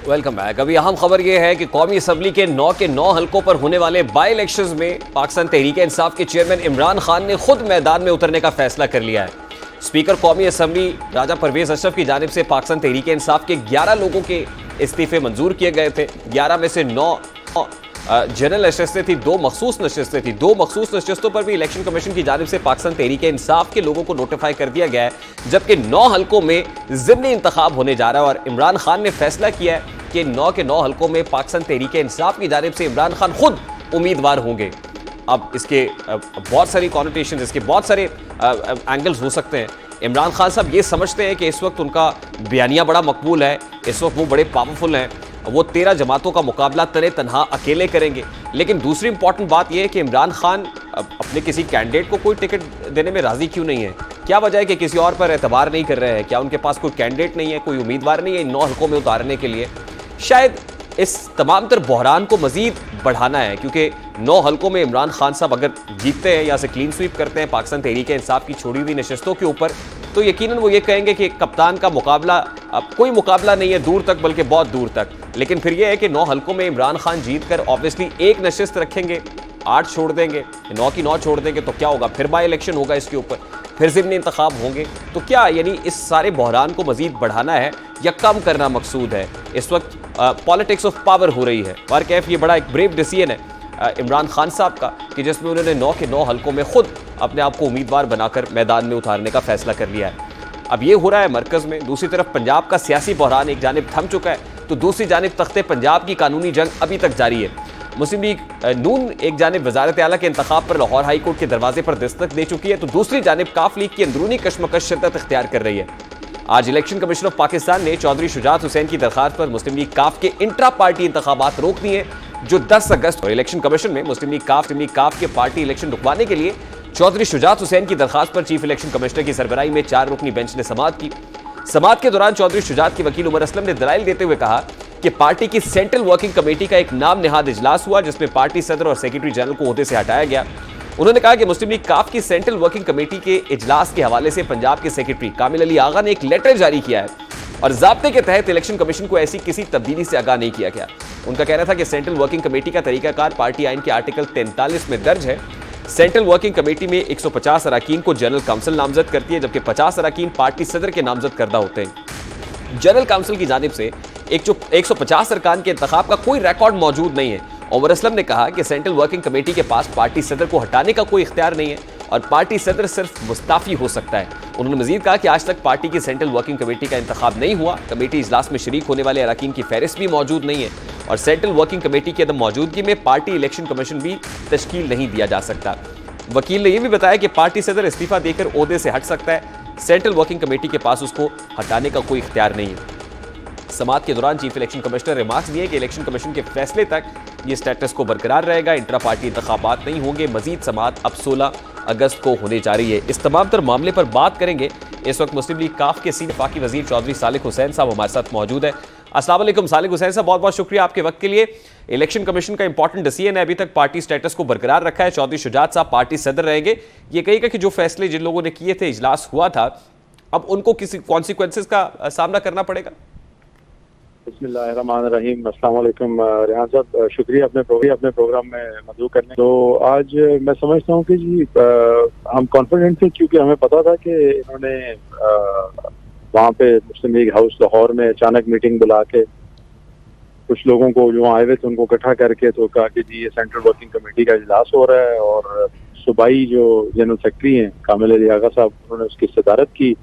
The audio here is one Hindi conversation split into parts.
Welcome back. अभी अहम खबर यह है कि कौमी असम्बली के 9 के 9 हलकों पर होने वाले बाई इलेक्शंस में पाकिस्तान तहरीक इंसाफ के चेयरमैन इमरान खान ने खुद मैदान में उतरने का फैसला कर लिया है। स्पीकर कौमी असम्बली राजा परवेज अशरफ की जानिब से पाकिस्तान तहरीक इंसाफ के 11 लोगों के इस्तीफे मंजूर किए गए थे। 11 में से 9 जनरल नशस्तें थी, 2 मखसूस नशस्तें थी। 2 मखसूस नशस्तों पर भी इलेक्शन कमीशन की जानिब से पाकिस्तान तहरीक इंसाफ के लोगों को नोटिफाई कर दिया गया है, जबकि 9 हलकों में ज़िमनी इंतखाब होने जा रहा है। और इमरान खान ने फैसला किया है कि 9 के 9 हलकों में पाकिस्तान तहरीक इंसाफ की जानिब से इमरान खान खुद उम्मीदवार होंगे। अब इसके बहुत सारी कॉनोटेशन, इसके बहुत सारे एंगल्स हो सकते हैं। इमरान खान साहब ये समझते हैं कि इस वक्त उनका बयानिया बड़ा मकबूल है, इस वक्त वो बड़े पावरफुल हैं, वो 13 जमातों का मुकाबला तने तनहा अकेले करेंगे। लेकिन दूसरी इंपॉर्टेंट बात यह है कि इमरान खान अपने किसी कैंडिडेट को कोई टिकट देने में राजी क्यों नहीं है? क्या वजह है कि किसी और पर एतबार नहीं कर रहे हैं? क्या उनके पास कोई कैंडिडेट नहीं है, कोई उम्मीदवार नहीं है इन 9 हलकों में उतारने के लिए? शायद इस तमाम तर बहरान को मजीद बढ़ाना है, क्योंकि 9 हलकों में इमरान खान साहब अगर जीतते हैं या से क्लीन स्वीप करते हैं पाकिस्तान तहरीक इंसाफ की छोड़ी हुई नशस्तों के ऊपर, तो यकीनन वो ये कहेंगे कि कप्तान का मुकाबला अब कोई मुकाबला नहीं है दूर तक, बल्कि बहुत दूर तक। लेकिन फिर यह है कि 9 हलकों में इमरान खान जीत कर ऑब्वियसली एक नशस्त रखेंगे, 8 छोड़ देंगे, 9 की 9 छोड़ देंगे, तो क्या होगा? फिर बाई इलेक्शन होगा इसके ऊपर, फिर ज़िमनी इंतखाब होंगे। तो क्या यानी इस सारे बहरान को मजीद बढ़ाना है या कम करना मकसूद है? इस वक्त पॉलिटिक्स ऑफ पावर हो रही है। और कैफ ये बड़ा एक ब्रेव डिसीजन है इमरान खान साहब का कि जिसमें उन्होंने 9 के 9 हलकों में खुद अपने आप को उम्मीदवार बनाकर मैदान में उतारने का फैसला कर लिया है। अब ये हो रहा है मरकज़ में। दूसरी तरफ पंजाब का सियासी बहरान एक जानिब थम चुका है, तो दूसरी जानिब तख्ते पंजाब की कानूनी जंग अभी तक जारी है। मुस्लिम लीग नून एक जानिब वज़ारत आला के इंतखाब पर लाहौर हाई कोर्ट के दरवाजे पर दस्तक दे चुकी है, तो दूसरी जानिब काफ लीग की अंदरूनी कशमकश शिद्दत इख्तियार कर रही है। आज इलेक्शन कमीशन ऑफ पाकिस्तान ने चौधरी शुजात हुसैन की दरखास्त पर मुस्लिम लीग काफ के इंट्रा पार्टी इंतखाबात रोक दिए, जो 10 अगस्त और इलेक्शन कमीशन में मुस्लिम लीग काफ के पार्टी इलेक्शन रुकवाने के लिए चौधरी शुजात हुसैन की दरखास्त पर चीफ इलेक्शन कमिश्नर की सरबराही में 4 रुकनी बेंच ने समाअत की। समाअत के दौरान चौधरी शुजात के वकील उमर असलम ने दलाइल देते हुए कहा कि पार्टी की सेंट्रल वर्किंग कमेटी का एक नाम निहाद इजलास हुआ, जिसमें पार्टी सदर और सेक्रेटरी जनरल को ओहदे से हटाया गया। उन्होंने कहा कि मुस्लिम लीग काफ की सेंट्रल वर्किंग कमेटी के इजलास के हवाले से पंजाब के सेक्रेटरी कामिल अली आगा ने एक लेटर जारी किया है और ज़ाब्ते के तहत इलेक्शन कमीशन को ऐसी किसी तब्दीली से आगाह नहीं किया गया। उनका कहना था कि सेंट्रल वर्किंग कमेटी का तरीकाकार पार्टी आइन के आर्टिकल 43 में दर्ज है। सेंट्रल वर्किंग कमेटी में 150 अरकान को जनरल काउंसिल नामजद करती है, जबकि 50 अरकान पार्टी सदर के नामजद करदा होते हैं। जनरल काउंसिल की जानिब से 150 अरकान के इंतखाब का कोई रिकॉर्ड मौजूद नहीं है। उमर असलम ने कहा कि सेंट्रल वर्किंग कमेटी के पास पार्टी सदर को हटाने का कोई इख्तियार नहीं है और पार्टी सदर सिर्फ मुस्ताफी हो सकता है। उन्होंने मजीद कहा कि आज तक पार्टी की सेंट्रल वर्किंग कमेटी का इंतखाब नहीं हुआ, कमेटी इजलास में शरीक होने वाले अरकान की फहरिस्त भी मौजूद नहीं है और सेंट्रल वर्किंग कमेटी की अदम मौजूदगी में पार्टी इलेक्शन कमीशन भी तश्कील नहीं दिया जा सकता। वकील ने यह भी बताया कि पार्टी सदर इस्तीफा देकर ओहदे से हट सकता है, सेंट्रल वर्किंग कमेटी के पास उसको हटाने का कोई इख्तियार नहीं है। समाअत के दौरान चीफ इलेक्शन कमिश्नर ने रिमार्क्स दिए कि इलेक्शन कमीशन के फैसले तक ये स्टेटस को बरकरार रहेगा, इंट्रा पार्टी इंतखाबात नहीं होंगे। मजीद समाअत अब 16 अगस्त को होने जा रही है। इस तमाम तर मामले पर बात करेंगे। इस वक्त मुस्लिम लीग काफ के सीनियर वफाकी वजीर चौधरी सालिक हुसैन साहब हमारे साथ मौजूद है। अस्सलाम वालेकुम सालिक हुसैन साहब, बहुत बहुत शुक्रिया आपके वक्त के लिए। इलेक्शन कमीशन का इंपॉर्टेंट डिसीजन है, अभी तक पार्टी स्टेटस को बरकरार रखा है, चौधरी शुजात साहब पार्टी सदर रहेंगे। ये कहेगा कि जो फैसले जिन लोगों ने किए थे, इजलास हुआ था, अब उनको किसी कॉन्सिक्वेंसेस का सामना करना पड़ेगा। बिस्मिल्लाहिर्रहमानिर्रहीम। अस्सलाम वालेकुम रेहान साहब, शुक्रिया अपने प्रोग्राम में मौजूद करने। तो आज मैं समझता हूँ कि जी हम कॉन्फिडेंट थे, क्योंकि हमें पता था कि इन्होंने वहाँ पे मुस्लिम लीग हाउस लाहौर में अचानक मीटिंग बुला के कुछ लोगों को जो आए हुए थे उनको इकट्ठा करके तो कहा कि जी ये सेंट्रल वर्किंग कमेटी का इजलास हो रहा है और सूबाई जो जनरल सेक्रेटरी हैं कामिल अली आगा साहब, उन्होंने उसकी सदारत की।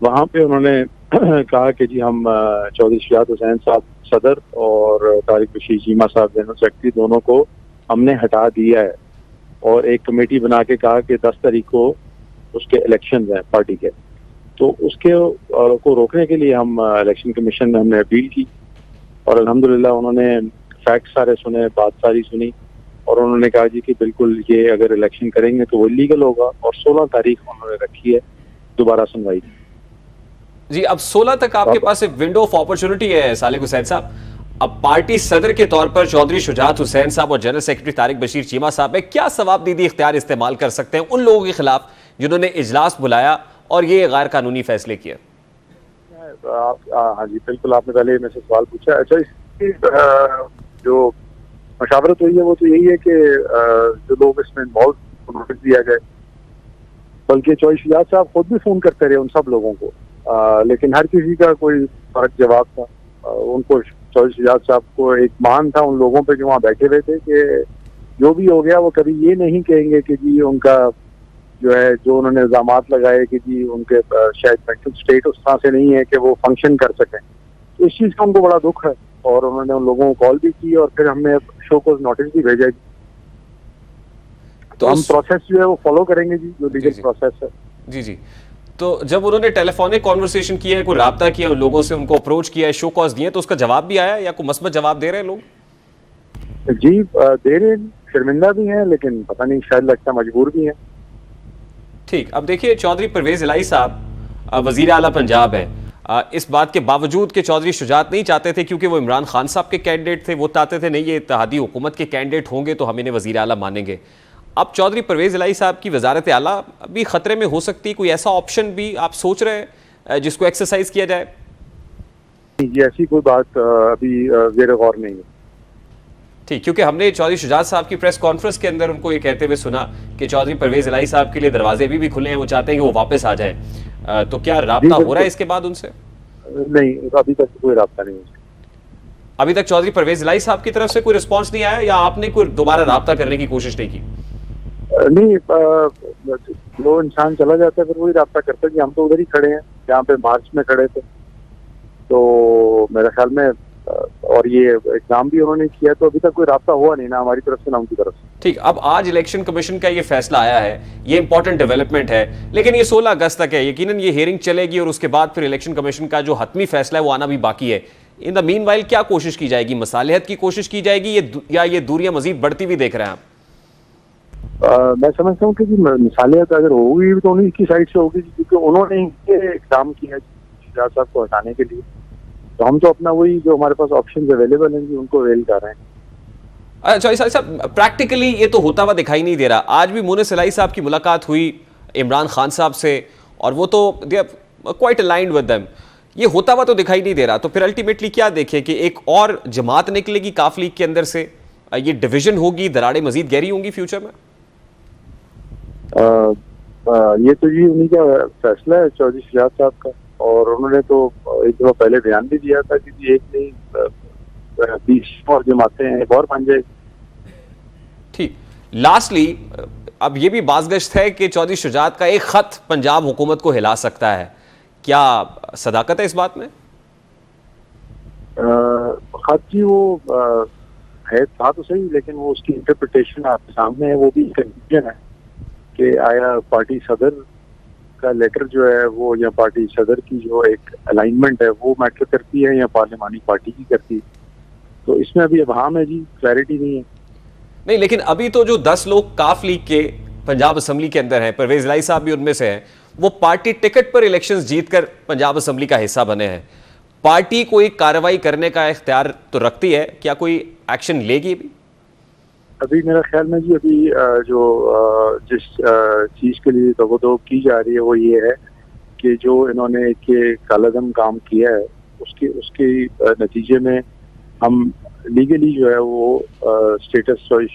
वहाँ पे उन्होंने कहा कि जी हम चौधरी शुजात हुसैन साहब सदर और तारिक बशीर चीमा साहब जनरल सेक्रेटरी दोनों को हमने हटा दिया है और एक कमेटी बना के कहा कि 10 तारीख को उसके इलेक्शन हैं पार्टी के, तो उसके को रोकने के लिए हम इलेक्शन कमीशन में हमने अपील की और अल्हम्दुलिल्लाह उन्होंने फैक्ट सारे सुने, बात सारी सुनी और उन्होंने कहा जी कि बिल्कुल ये अगर इलेक्शन करेंगे तो वो इलीगल होगा और 16 तारीख उन्होंने रखी है दोबारा सुनवाई जी। अब 16 तक आपके पास एक विंडो ऑफ अपॉर्चुनिटी है सालिक हुसैन साहब। अब पार्टी सदर के तौर पर चौधरी शुजात हुसैन साहब और जनरल सेक्रेटरी तारिक बशीर चीमा साहब क्या सवाबदीदी इख्तियार इस्तेमाल कर सकते हैं उन लोगों के खिलाफ जिन्होंने इजलास बुलाया और ये गैर कानूनी फैसले किए? हाँ जी बिल्कुल, आपने पहले मेरे से सवाल पूछा। अच्छा, इसकी जो मशावरत हुई है वो तो यही है कि जो लोग इसमें इन्वॉल्व नोटिस दिया जाए, बल्कि चौधरी शुजात साहब खुद भी फोन करते रहे उन सब लोगों को, लेकिन हर किसी का कोई फर्क जवाब था। उनको चौधरी शुजात साहब को एक मान था उन लोगों पे जो वहाँ बैठे हुए थे कि जो भी हो गया वो कभी ये नहीं कहेंगे कि जी उनका जो है, जो उन्होंने इल्जामात लगाए कि जी उनके शायद मेंटल स्टेट उस तरह से नहीं है कि वो फंक्शन कर सकें। तो इस चीज़ का उनको बड़ा दुख है और उन्होंने उन लोगों को कॉल भी की और फिर हमने शो को नोटिस भी भेजा। तो हम प्रोसेस जो है वो फॉलो करेंगे जी, जो लीगल प्रोसेस है। जी जी। तो जब उन्होंने टेलीफोनिक कॉन्वर्सेशन किया है, कोई राब्ता किया उन लोगों से, उनको अप्रोच किया है, शो कॉज दिए, तो उसका जवाब भी आया या कोई मस्बत जवाब दे रहे हैं लोग? जी दे रहे, शर्मिंदा भी हैं, लेकिन पता नहीं शायद लगता मजबूर भी हैं। ठीक, अब देखिए चौधरी परवेज इलाही साहब वजीर आला पंजाब है। इस बात के बावजूद कि चौधरी शुजात नहीं चाहते थे, क्योंकि वो इमरान खान साहब के कैंडिडेट थे, वो चाहते थे नहीं ये इत्तेहादी हुकूमत के कैंडिडेट होंगे तो हम इन्हें वजीर आला मानेंगे। अब चौधरी परवेज इलाही साहब की वजारत आला भी खतरे में हो सकती है, कोई ऐसा ऑप्शन भी आप सोच रहे हैं जिसको एक्सरसाइज किया जाए? ये ऐसी कोई बात अभी ज़ेर गौर नहीं है। ठीक, क्योंकि हमने चौधरी शुजात साहब की प्रेस कॉन्फ्रेंस के अंदर उनको ये कहते हुए सुना कि चौधरी परवेज इलाही साहब के लिए दरवाजे भी खुले हैं, वो चाहते हैं कि वो वापस आ जाए। तो क्या राब्ता हो रहा है इसके बाद उनसे? नहीं, अभी तक कोई राब्ता नहीं है। अभी तक चौधरी परवेज इलाही साहब की तरफ से कोई रिस्पॉन्स नहीं आया, या आपने कोई दोबारा राब्ता करने की कोशिश नहीं की? नहीं, वो इंसान चला जाता है फिर वही राब्ता करता है कि हम तो उधर ही खड़े हैं जहाँ पे मार्च में खड़े थे। तो मेरे ख्याल में और ये एग्जाम भी उन्होंने किया, तो अभी तक कोई राब्ता हुआ नहीं, ना हमारी तरफ से ना उनकी तरफ से। ठीक, अब आज इलेक्शन कमीशन का ये फैसला आया है, ये इंपॉर्टेंट डेवलपमेंट है, लेकिन ये 16 अगस्त तक है। यकीनन ये हियरिंग चलेगी और उसके बाद फिर इलेक्शन कमीशन का जो हतमी फैसला है वो आना भी बाकी है। इन द मीनवाइल क्या कोशिश की जाएगी? मसालिहत की कोशिश की जाएगी या ये दूरियां मजीद बढ़ती भी देख रहे हैं आप? मैं समझता हूँ कि मिसालियत अगर होगी तो उन्हीं की साइड से होगी, क्योंकि उन्होंने एग्जाम किया शुजात साहब को हटाने के लिए। तो हम तो अपना वही जो हमारे पास ऑप्शन अवेलेबल हैं उनको अवेल कर रहे हैं। अच्छा साहब, प्रैक्टिकली ये तो होता हुआ दिखाई नहीं दे रहा। आज भी मुनिस इलाही साहब की मुलाकात हुई इमरान खान साहब से और वो तो they are quite aligned with them. ये होता हुआ तो दिखाई नहीं दे रहा। तो फिर अल्टीमेटली क्या देखें कि एक और जमात निकलेगी काफ लीग के अंदर से, ये डिवीजन होगी, दरारें मजीद गहरी होंगी फ्यूचर में? ये तो जी उन्हीं का फैसला है, चौधरी शुजात साहब का। और उन्होंने तो एक दफा पहले बयान भी दिया था कि जी एक नहीं 20 और जमातें हैं, एक और बन जाएगी। ठीक, लास्टली अब ये भी बाज़गश्त है कि चौधरी शुजात का एक खत पंजाब हुकूमत को हिला सकता है। क्या सदाकत है इस बात में? खत जी वो है, था तो सही, लेकिन वो उसकी इंटरप्रिटेशन आपके सामने है। वो भी कंफ्यूजन है कि आया पार्टी सदर का लेटर जो है वो, या पार्टी सदर की जो एक अलाइनमेंट है वो मैटर करती है या पार्लिमानी पार्टी की करती है। तो इसमें अभी अभाम है जी, क्लैरिटी नहीं है। नहीं, लेकिन अभी तो जो 10 लोग काफ लीग के पंजाब असम्बली के अंदर हैं, परवेज इलाही साहब भी उनमें से हैं, वो पार्टी टिकट पर इलेक्शंस जीतकर पंजाब असम्बली का हिस्सा बने हैं। पार्टी कोई कार्रवाई करने का इख्तियार तो रखती है, क्या कोई एक्शन लेगी अभी मेरा ख्याल में जी, अभी जो जिस चीज के लिए दबोदब की जा रही है वो ये है कि जो इन्होंने के कालादम काम किया है उसके नतीजे में हम लीगली जो है वो स्टेटस चौधरी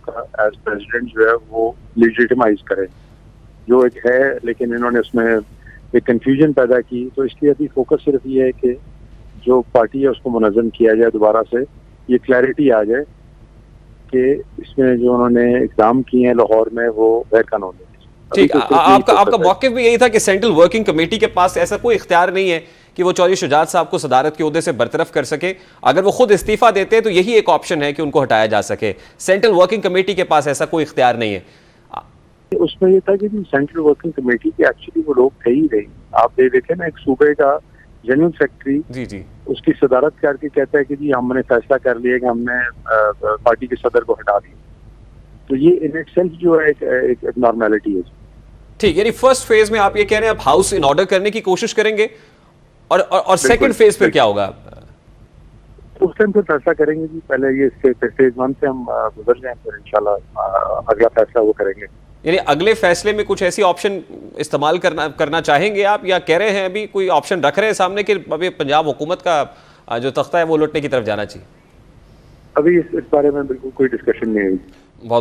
का एज प्रेसिडेंट जो है वो लेजिटिमाइज करें, जो एक है। लेकिन इन्होंने उसमें एक कंफ्यूजन पैदा की, तो इसलिए अभी फोकस सिर्फ ये है कि जो पार्टी है उसको मुनज़्ज़म किया जाए, दोबारा से ये क्लैरिटी आ जाए कि इसमें जो उन्होंने एग्जाम किए हैं लाहौर में वो गैर कानूनी है। ठीक, आपका मौक़िफ़ भी यही था कि सेंट्रल वर्किंग कमेटी के पास ऐसा कोई इख्तियार नहीं है कि वो चौधरी शुजात साहब को सदारत के ओहदे से बरतरफ कर सके। अगर वो खुद इस्तीफा देते हैं तो यही एक ऑप्शन है कि उनको हटाया जा सके। सेंट्रल वर्किंग कमेटी के पास ऐसा कोई इख्तियार नहीं है। उसमें ये था कि सेंट्रल वर्किंग कमेटी के एक्चुअली वो लोग थे ही नहीं। आप देखें ना, एक सूबे का जनरल सेक्रेटरी जी उसकी सदारत करके कहता है कि जी हमने फैसला कर लिया कि हमने पार्टी के सदर को हटा दिया। तो ये इन इटसेल्फ जो है एक नॉर्मेलिटी है। ठीक, यानी फर्स्ट फेज में आप ये कह रहे हैं आप हाउस इन ऑर्डर करने की कोशिश करेंगे और सेकंड फेज फिर क्या होगा? उस टाइम पे फैसला करेंगे जी। पहले ये फेज 1 से हम गुजर जाएं, फिर इंशाल्लाह अगला फैसला वो करेंगे। यानी अगले फैसले में कुछ ऐसी ऑप्शन इस्तेमाल करना चाहेंगे आप, या कह रहे हैं अभी कोई ऑप्शन रख रहे हैं सामने कि अभी पंजाब हुकूमत का जो तख्ता है वो लौटने की तरफ जाना चाहिए? अभी इस बारे में बिल्कुल कोई डिस्कशन नहीं हुई।